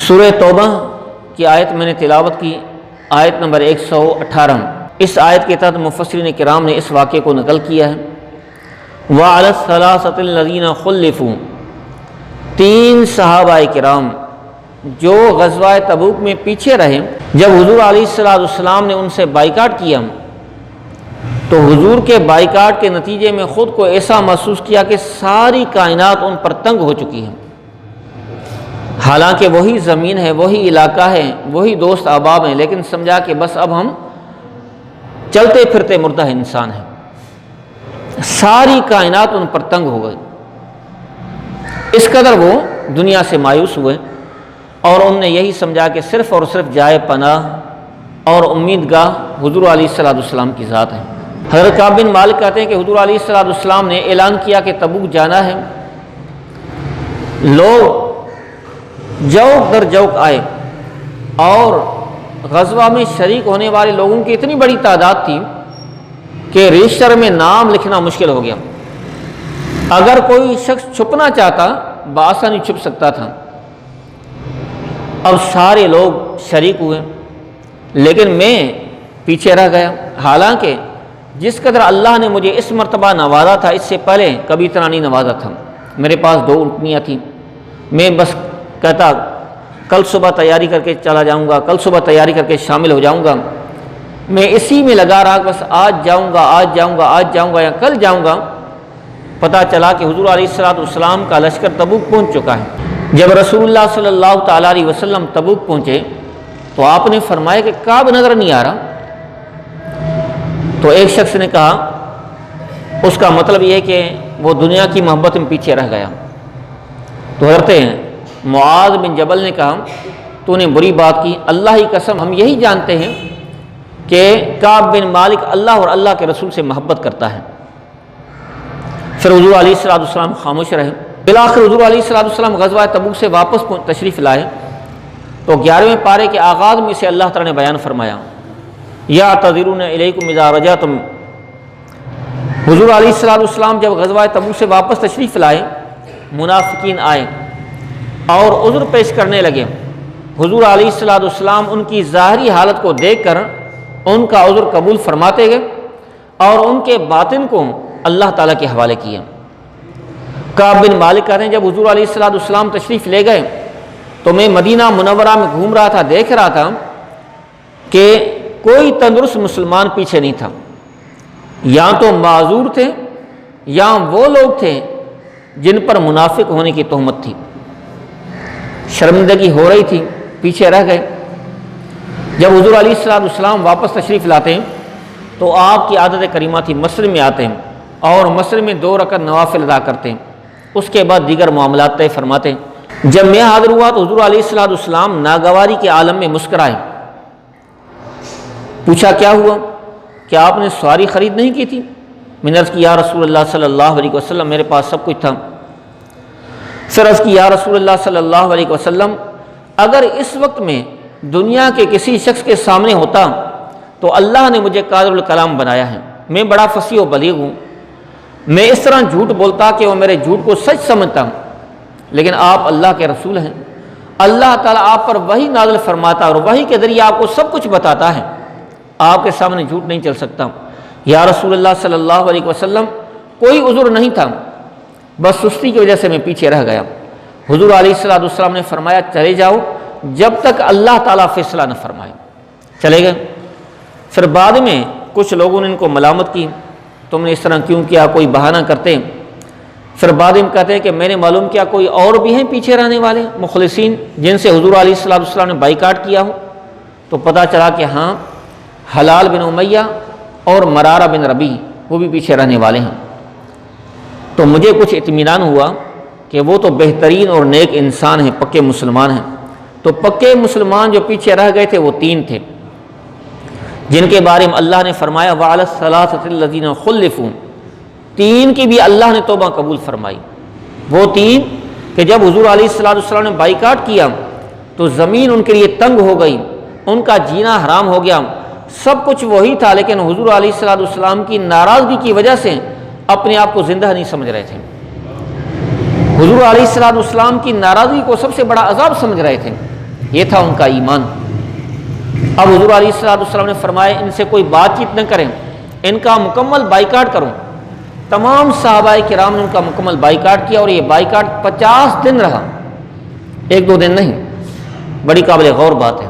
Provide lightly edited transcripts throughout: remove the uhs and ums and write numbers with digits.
سورہ توبہ کی آیت میں نے تلاوت کی، آیت نمبر 118۔ اس آیت کے تحت مفسرین کرام نے اس واقعے کو نقل کیا ہے۔ وَعَلَى الثَّلَاثَةِ الَّذِينَ خُلِّفُوا، 3 صحابہ کرام جو غزوہ تبوک میں پیچھے رہے، جب حضور علیہ السلام نے ان سے بائیکاٹ کیا تو حضور کے بائیکاٹ کے نتیجے میں خود کو ایسا محسوس کیا کہ ساری کائنات ان پر تنگ ہو چکی ہے، حالانکہ وہی زمین ہے، وہی علاقہ ہے، وہی دوست احباب ہیں، لیکن سمجھا کہ بس اب ہم چلتے پھرتے مردہ انسان ہیں۔ ساری کائنات ان پر تنگ ہو گئی، اس قدر وہ دنیا سے مایوس ہوئے، اور انہوں نے یہی سمجھا کہ صرف اور صرف جائے پناہ اور امیدگاہ حضور علیہ السلام کی ذات ہے۔ حضرت کعب بن مالک کہتے ہیں کہ حضور علیہ السلام نے اعلان کیا کہ تبوک جانا ہے، لوگ جوق در جوق آئے، اور غزوہ میں شریک ہونے والے لوگوں کی اتنی بڑی تعداد تھی کہ رجسٹر میں نام لکھنا مشکل ہو گیا۔ اگر کوئی شخص چھپنا چاہتا بآسانی چھپ سکتا تھا۔ اب سارے لوگ شریک ہوئے، لیکن میں پیچھے رہ گیا، حالانکہ جس قدر اللہ نے مجھے اس مرتبہ نوازا تھا، اس سے پہلے کبھی اتنا نہیں نوازا تھا۔ میرے پاس 2 اونٹنیاں تھیں، میں بس کہتا کل صبح تیاری کر کے چلا جاؤں گا، کل صبح تیاری کر کے شامل ہو جاؤں گا، میں اسی میں لگا رہا، بس آج جاؤں گا آج جاؤں گا آج جاؤں گا یا کل جاؤں گا۔ پتہ چلا کہ حضور علیہ السلام کا لشکر تبوک پہنچ چکا ہے۔ جب رسول اللہ صلی اللہ تعالیٰ علیہ وسلم تبوک پہنچے تو آپ نے فرمایا کہ کعب نظر نہیں آ رہا۔ تو ایک شخص نے کہا اس کا مطلب یہ کہ وہ دنیا کی محبت میں پیچھے رہ گیا۔ تو حضرت معاذ بن جبل نے کہا تو نے بری بات کی، اللہ کی قسم ہم یہی جانتے ہیں کہ کعب بن مالک اللہ اور اللہ کے رسول سے محبت کرتا ہے۔ پھر حضور علیہ السلام خاموش رہے۔ بالآخر حضور علیہ السلام غزوہ تبوک سے واپس تشریف لائے تو 11ویں پارے کے آغاز میں سے اللہ تعالیٰ نے بیان فرمایا، یعتذرون الیکم اذا رجعتم۔ حضور علیہ السلام جب غزوہ تبوک سے واپس تشریف لائے، منافقین آئے اور عذر پیش کرنے لگے۔ حضور علیہ السلام ان کی ظاہری حالت کو دیکھ کر ان کا عذر قبول فرماتے گئے اور ان کے باطن کو اللہ تعالیٰ کے حوالے کیا۔ کعب بن مالک کہتے ہیں جب حضور علیہ السلام تشریف لے گئے تو میں مدینہ منورہ میں گھوم رہا تھا، دیکھ رہا تھا کہ کوئی تندرست مسلمان پیچھے نہیں تھا، یا تو معذور تھے یا وہ لوگ تھے جن پر منافق ہونے کی تہمت تھی، شرمندگی ہو رہی تھی، پیچھے رہ گئے۔ جب حضور علیہ السلام واپس تشریف لاتے ہیں تو آپ کی عادت کریمہ تھی مسجد میں آتے ہیں اور مسجد میں 2 رکعت نوافل ادا کرتے ہیں، اس کے بعد دیگر معاملات طے فرماتے ہیں۔ جب میں حاضر ہوا تو حضور علیہ السلام ناگواری کے عالم میں مسکرائے۔ پوچھا کیا ہوا، کیا آپ نے سواری خرید نہیں کی تھی؟ میں نے عرض کی یا رسول اللہ صلی اللہ علیہ وسلم میرے پاس سب کچھ تھا۔ پھر عرض کی یا رسول اللہ صلی اللہ علیہ وسلم اگر اس وقت میں دنیا کے کسی شخص کے سامنے ہوتا تو اللہ نے مجھے قادر الکلام بنایا ہے، میں بڑا فصیح و بلیغ ہوں، میں اس طرح جھوٹ بولتا کہ وہ میرے جھوٹ کو سچ سمجھتا ہوں، لیکن آپ اللہ کے رسول ہیں، اللہ تعالیٰ آپ پر وحی نازل فرماتا اور وحی کے ذریعے آپ کو سب کچھ بتاتا ہے، آپ کے سامنے جھوٹ نہیں چل سکتا۔ یا رسول اللہ صلی اللہ علیہ وسلم کوئی عذر نہیں تھا، بس سستی کی وجہ سے میں پیچھے رہ گیا۔ حضور علیہ السلام نے فرمایا چلے جاؤ جب تک اللہ تعالیٰ فیصلہ نہ فرمائے۔ چلے گئے۔ پھر بعد میں کچھ لوگوں نے ان کو ملامت کی، تم نے اس طرح کیوں کیا، کوئی بہانہ کرتے۔ پھر بعد میں کہتے ہیں کہ میں نے معلوم کیا کوئی اور بھی ہیں پیچھے رہنے والے مخلصین جن سے حضور علیہ السلام نے بائیکاٹ کیا ہو، تو پتہ چلا کہ ہاں حلال بن امیہ اور مرارہ بن ربیع وہ بھی پیچھے رہنے والے ہیں۔ تو مجھے کچھ اطمینان ہوا کہ وہ تو بہترین اور نیک انسان ہیں، پکے مسلمان ہیں۔ تو پکے مسلمان جو پیچھے رہ گئے تھے وہ 3 تھے جن کے بارے میں اللہ نے فرمایا وَعَلَى الثَّلَاثَةِ الَّذِينَ خُلِّفُوا، 3 کی بھی اللہ نے توبہ قبول فرمائی۔ وہ 3 کہ جب حضور علیہ السلام نے بائیکاٹ کیا تو زمین ان کے لیے تنگ ہو گئی، ان کا جینا حرام ہو گیا، سب کچھ وہی تھا، لیکن حضور علیہ السلام کی ناراضگی کی وجہ سے اپنے آپ کو زندہ نہیں سمجھ رہے تھے۔ حضور علیہ السلام کی ناراضگی کو سب سے بڑا عذاب سمجھ رہے تھے، یہ تھا ان کا ایمان۔ اب حضور علیہ السلام نے فرمایا ان سے کوئی بات چیت نہ کریں، ان کا مکمل بائیکاٹ کرو۔ تمام صحابہ کرام نے ان کا مکمل بائیکاٹ کیا، اور یہ بائیکاٹ 50 دن رہا، 1-2 دن نہیں، بڑی قابل غور بات ہے۔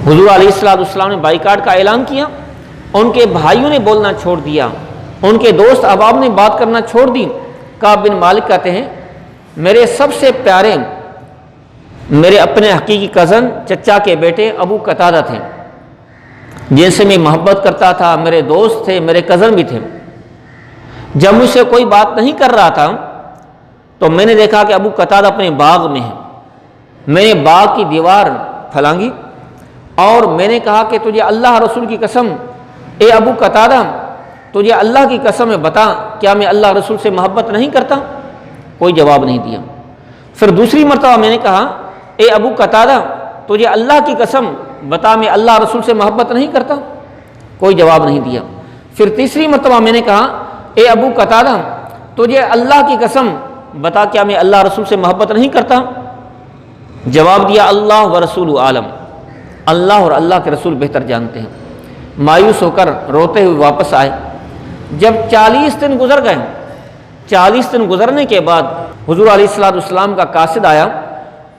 حضور علیہ السلام نے بائیکاٹ کا اعلان کیا، ان کے بھائیوں نے بولنا چھوڑ دیا، ان کے دوست احباب نے بات کرنا چھوڑ دی۔ کعب بن مالک کہتے ہیں میرے سب سے پیارے میرے اپنے حقیقی کزن چچا کے بیٹے ابو قتادہ تھے، جن سے میں محبت کرتا تھا، میرے دوست تھے، میرے کزن بھی تھے۔ جب مجھ سے کوئی بات نہیں کر رہا تھا تو میں نے دیکھا کہ ابو قتادہ اپنے باغ میں ہے۔ میں نے باغ کی دیوار پھلانگی اور میں نے کہا کہ تجھے اللہ رسول کی قسم، اے ابو قتادہ تجھے اللہ کی قسم ہے، بتا کیا میں اللہ رسول سے محبت نہیں کرتا؟ کوئی جواب نہیں دیا۔ پھر دوسری مرتبہ میں نے کہا اے ابو قتادہ تجھے اللہ کی قسم بتا میں اللہ رسول سے محبت نہیں کرتا؟ کوئی جواب نہیں دیا۔ پھر تیسری مرتبہ میں نے کہا اے ابو قتادہ تجھے اللہ کی قسم بتا کیا میں اللہ رسول سے محبت نہیں کرتا؟ جواب دیا اللہ و رسول عالم، اللہ اور اللہ کے رسول بہتر جانتے ہیں۔ مایوس ہو کر روتے ہوئے واپس آئے۔ جب 40 دن گزر گئے، 40 دن گزرنے کے بعد حضور علیہ السلام کا قاصد آیا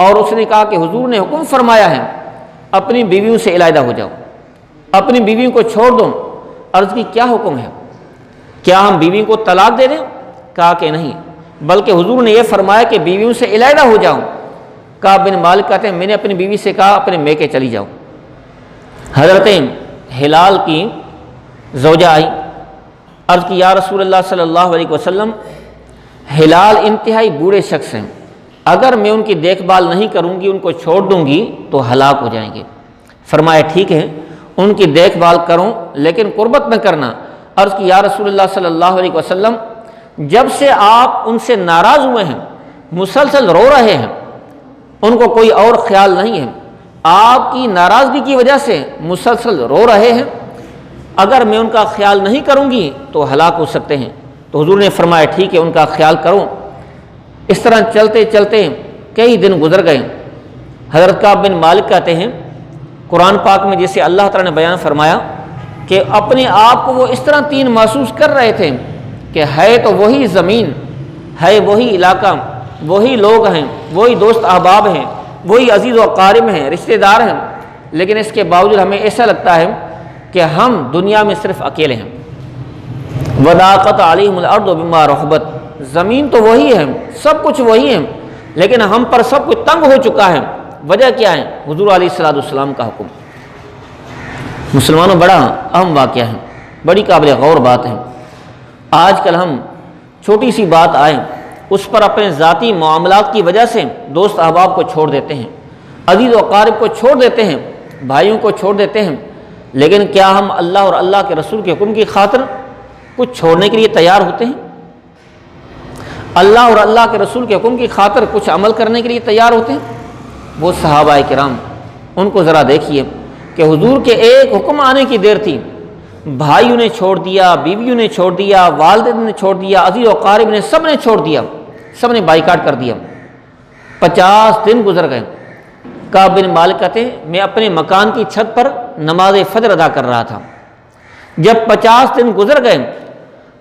اور اس نے کہا کہ حضور نے حکم فرمایا ہے اپنی بیویوں سے علیحدہ ہو جاؤ، اپنی بیویوں کو چھوڑ دو۔ عرض کی کیا حکم ہے؟ کیا ہم بیویوں کو طلاق دے دیں؟ کہا کہ نہیں، بلکہ حضور نے یہ فرمایا کہ بیویوں سے علیحدہ ہو جاؤ۔ کعب بن مالک کہتے ہیں میں نے اپنی بیوی سے کہا اپنے میکے چلی جاؤ۔ حضرت ہلال کی زوجہ آئی، عرض کی یا رسول اللہ صلی اللہ علیہ وسلم ہلال انتہائی بوڑھے شخص ہیں، اگر میں ان کی دیکھ بھال نہیں کروں گی، ان کو چھوڑ دوں گی تو ہلاک ہو جائیں گے۔ فرمایا ٹھیک ہے ان کی دیکھ بھال کرو لیکن قربت نہ کرنا۔ عرض کی یا رسول اللہ صلی اللہ علیہ وسلم جب سے آپ ان سے ناراض ہوئے ہیں مسلسل رو رہے ہیں، ان کو کوئی اور خیال نہیں ہے، آپ کی ناراضگی کی وجہ سے مسلسل رو رہے ہیں، اگر میں ان کا خیال نہیں کروں گی تو ہلاک ہو سکتے ہیں۔ تو حضور نے فرمایا ٹھیک ہے ان کا خیال کرو۔ اس طرح چلتے چلتے کئی دن گزر گئے۔ حضرت کعب بن مالک کہتے ہیں قرآن پاک میں جسے اللہ تعالیٰ نے بیان فرمایا کہ اپنے آپ کو وہ اس طرح تین محسوس کر رہے تھے کہ ہے تو وہی زمین، ہے وہی علاقہ، وہی لوگ ہیں، وہی دوست احباب ہیں، وہی عزیز و اقارب ہیں، رشتہ دار ہیں، لیکن اس کے باوجود ہمیں ایسا لگتا ہے کہ ہم دنیا میں صرف اکیلے ہیں۔ وَضَاقَتْ عَلَيْهِمُ الْأَرْضُ بِمَا رَحُبَتْ، زمین تو وہی ہے، سب کچھ وہی ہے، لیکن ہم پر سب کچھ تنگ ہو چکا ہے۔ وجہ کیا ہے؟ حضور علیہ السلام کا حکم۔ مسلمانوں بڑا اہم واقعہ ہے، بڑی قابل غور بات ہے۔ آج کل ہم چھوٹی سی بات آئے اس پر اپنے ذاتی معاملات کی وجہ سے دوست احباب کو چھوڑ دیتے ہیں، عزیز و اقارب کو چھوڑ دیتے ہیں، بھائیوں کو چھوڑ دیتے ہیں، لیکن کیا ہم اللہ اور اللہ کے رسول کے حکم کی خاطر کچھ چھوڑنے کے لیے تیار ہوتے ہیں؟ اللہ اور اللہ کے رسول کے حکم کی خاطر کچھ عمل کرنے کے لیے تیار ہوتے ہیں؟ وہ صحابہ کرام ان کو ذرا دیکھیے کہ حضور کے ایک حکم آنے کی دیر تھی، بھائیوں نے چھوڑ دیا، بیویوں نے چھوڑ دیا، والدین نے چھوڑ دیا، عزیز و اقارب نے سب نے چھوڑ دیا، سب نے بائیکاٹ کر دیا۔ 50 دن گزر گئے۔ کعب بن مالک کہتے ہیں میں اپنے مکان کی چھت پر نماز فجر ادا کر رہا تھا۔ جب 50 دن گزر گئے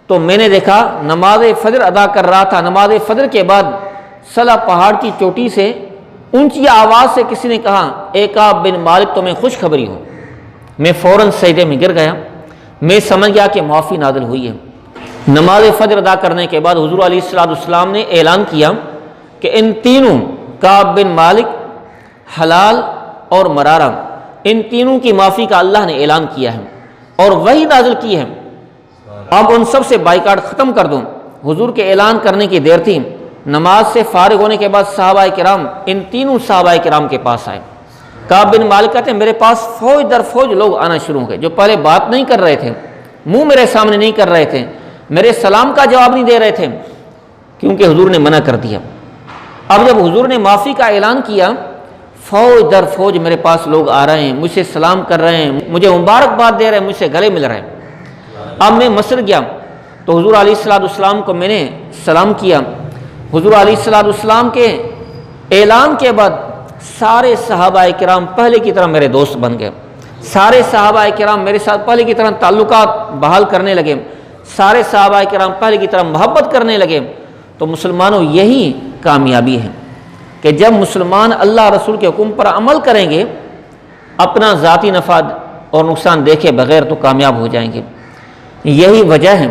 تو میں نے دیکھا نماز فجر ادا کر رہا تھا، نماز فجر کے بعد صلا پہاڑ کی چوٹی سے اونچی آواز سے کسی نے کہا اے کعب بن مالک تمہیں خوشخبری ہو۔ میں فوراً سجدے میں گر گیا، میں سمجھ گیا کہ معافی نازل ہوئی ہے۔ نماز فجر ادا کرنے کے بعد حضور علیہ السلام نے اعلان کیا کہ ان تینوں کعب بن مالک، حلال اور مرارہ، ان تینوں کی معافی کا اللہ نے اعلان کیا ہے اور وہی نازل کی ہے، اب ان سب سے بائیکاٹ ختم کر دو۔ حضور کے اعلان کرنے کی دیر تھی۔ نماز سے فارغ ہونے کے بعد صحابہ کرام ان تینوں صحابہ کرام کے پاس آئے۔ کعب بن مالک کہتے ہیں میرے پاس فوج در فوج لوگ آنا شروع ہو گئے، جو پہلے بات نہیں کر رہے تھے، منہ میرے سامنے نہیں کر رہے تھے، میرے سلام کا جواب نہیں دے رہے تھے، کیونکہ حضور نے منع کر دیا۔ اب جب حضور نے معافی کا اعلان کیا، فوج در فوج میرے پاس لوگ آ رہے ہیں، مجھ سے سلام کر رہے ہیں، مجھے مبارکباد دے رہے ہیں، مجھ سے گلے مل رہے ہیں۔ اب میں مسجد گیا تو حضور علیہ السلام کو میں نے سلام کیا۔ حضور علیہ السلام کے اعلان کے بعد سارے صحابہ کرام پہلے کی طرح میرے دوست بن گئے، سارے صحابہ کرام میرے ساتھ پہلے کی طرح تعلقات بحال کرنے لگے، سارے صحابہ کرام پہلے کی طرح محبت کرنے لگے، تو مسلمانوں یہی کامیابی ہے کہ جب مسلمان اللہ رسول کے حکم پر عمل کریں گے، اپنا ذاتی نفع اور نقصان دیکھے بغیر تو کامیاب ہو جائیں گے۔ یہی وجہ ہے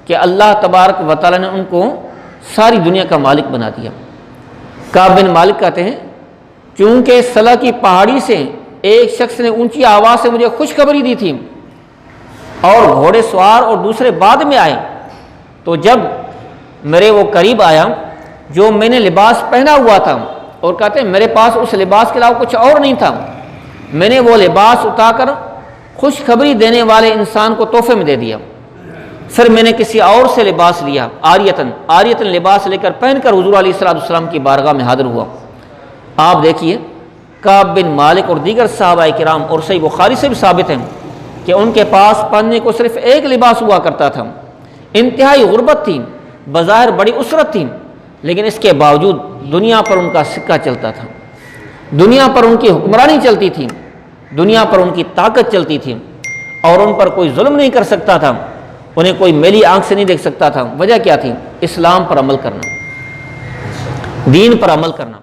کہ اللہ تبارک و تعالیٰ نے ان کو ساری دنیا کا مالک بنا دیا۔ کعب بن مالک کہتے ہیں چونکہ صلہ کی پہاڑی سے ایک شخص نے اونچی آواز سے مجھے خوشخبری دی تھی اور گھوڑے سوار اور دوسرے بعد میں آئے، تو جب میرے وہ قریب آیا جو میں نے لباس پہنا ہوا تھا، اور کہتے ہیں میرے پاس اس لباس کے علاوہ کچھ اور نہیں تھا، میں نے وہ لباس اٹھا کر خوشخبری دینے والے انسان کو تحفے میں دے دیا۔ پھر میں نے کسی اور سے لباس لیا، آریتن لباس لے کر پہن کر حضور علیہ السلام کی بارگاہ میں حاضر ہوا۔ آپ دیکھیے کعب بن مالک اور دیگر صحابہ کرام، اور صحیح بخاری سے بھی ثابت ہے کہ ان کے پاس پہننے کو صرف ایک لباس ہوا کرتا تھا، انتہائی غربت تھی، بظاہر بڑی اسرت تھی، لیکن اس کے باوجود دنیا پر ان کا سکہ چلتا تھا، دنیا پر ان کی حکمرانی چلتی تھی، دنیا پر ان کی طاقت چلتی تھی، اور ان پر کوئی ظلم نہیں کر سکتا تھا، انہیں کوئی میلی آنکھ سے نہیں دیکھ سکتا تھا۔ وجہ کیا تھی؟ اسلام پر عمل کرنا، دین پر عمل کرنا۔